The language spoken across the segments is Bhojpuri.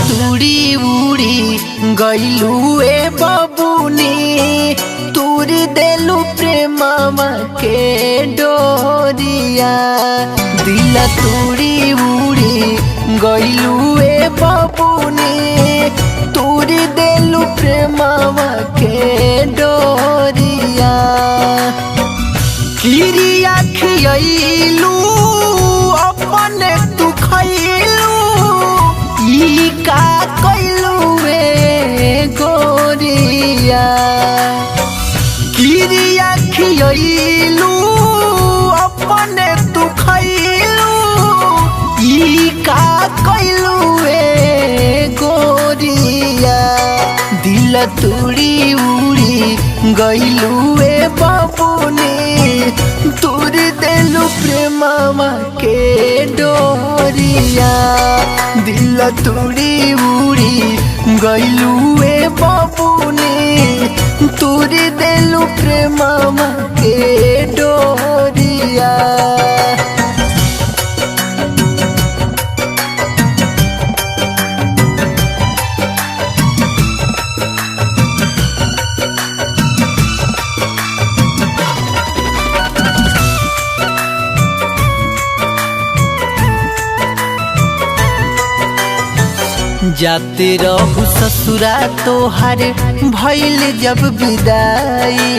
तुड़ी उड़ी गईलू ए बबुनी तुरी देलू प्रेमवा के डोरिया। दिल तुड़ी उड़ी गईलू ए बबुनी तुरी देलू प्रेमवा के डोरिया। किरिया खियलू अपने तू खैलू ई का कैलू ए गोरिया। किरिया खियलू अपने तू खैलू ई का कैलू ए गोरिया। दिल तुड़ी उड़ी गईलू ए बबुनी तुरी देलू प्रेमवा के डोरिया। दिल तुड़ी उड़ी गईलू ए बबुनी तुरी देलू प्रेमवा के डोरिया। जाते रहू ससुरा तोहार भइल जब विदाई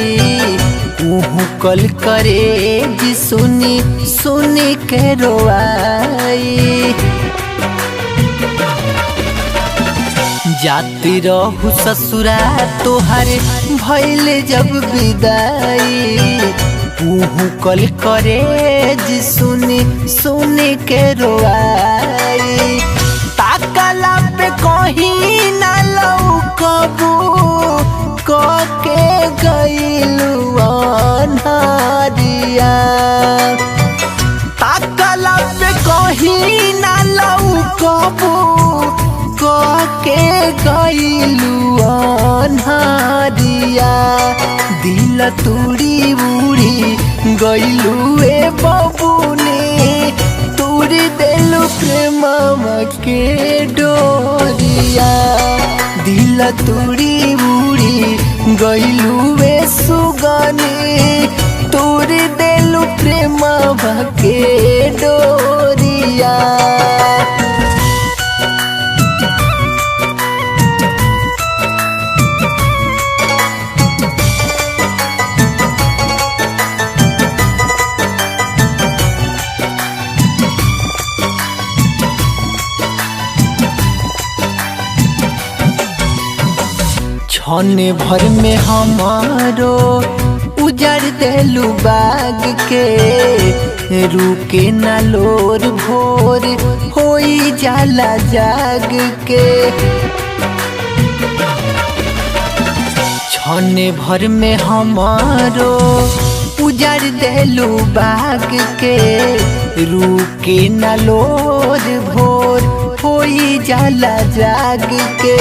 उहु कल करे जी सुनी सुनी के रोआई। जाते रहू ससुरा तोहार भइल जब विदाई उहु कल करे जी सुनी सुनी के रोआई। ताकला पे कहीं ना लौकबू के गईलू अनहरिया। ताकला पे कहीं ना लौकबू के गईलू अनहरिया। दिल तुड़ी उड़ी गईलू ए बबुनी तुरी देलू प्रेमवा के डोरिया। दिल तुड़ी उड़ी गईलू ए सुगनी तुरी देलू प्रेमवा के डोरिया। छने भर में हमारो उजड़ देलू बाग के रुके ना लोर भोर होई जाला जाग के। छने भर में हमारो उजड़ देलू बाग के रुके ना लोर भोर होई जाला जाग के।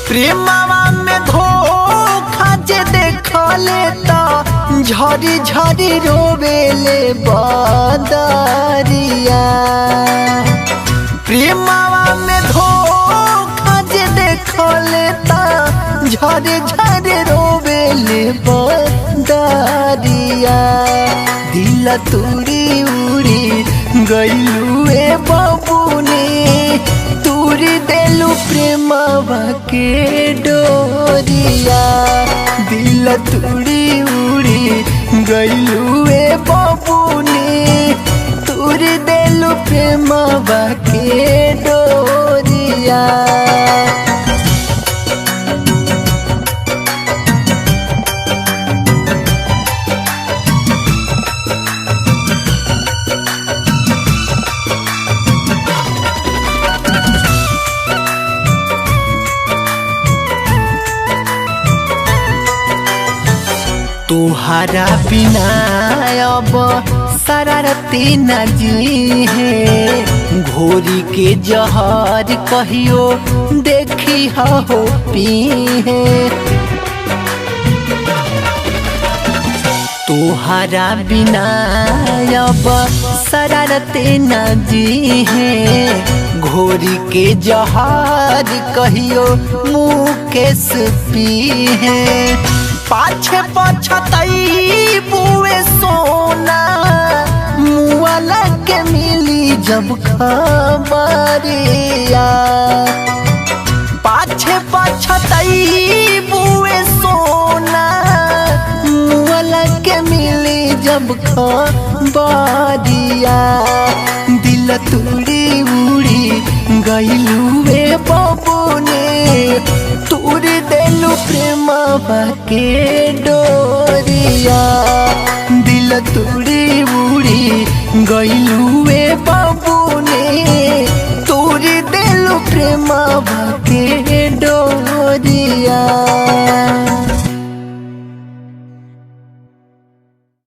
प्रेमवा में धोखा जे देखले तो झरी झरी रोवेले बदरिया। प्रेमवा में धोखा जे देखले तो झरी झरी रोवेले बदरिया। दिल तुड़ी उड़ी गईलू ए बबुनी तुरी देलू प्रेमवा के डोरिया। दिल तुड़ी उड़ी गईलू ए बबुनी तुरी देलू प्रेमवा के डोरिया। तोहरा बिना अब शरारती न जी है घोरी के जहर कहियो देखी हो पी है। तोहरा बिना अब शरारती न जी है घोरी के जहार कहियो मुकेश पी है पाछे पछतई बुए सोना मुआला के मिली जब खबरिया पाछे पछतई बुए सोना मुआला के मिली जब खबरिया दिल तुड़ी उड़ी गईलुए बबुने तूर देलु प्रेम के डोरिया दिल तुड़ी उड़ी गईलुए बबुने तूर देलु प्रेम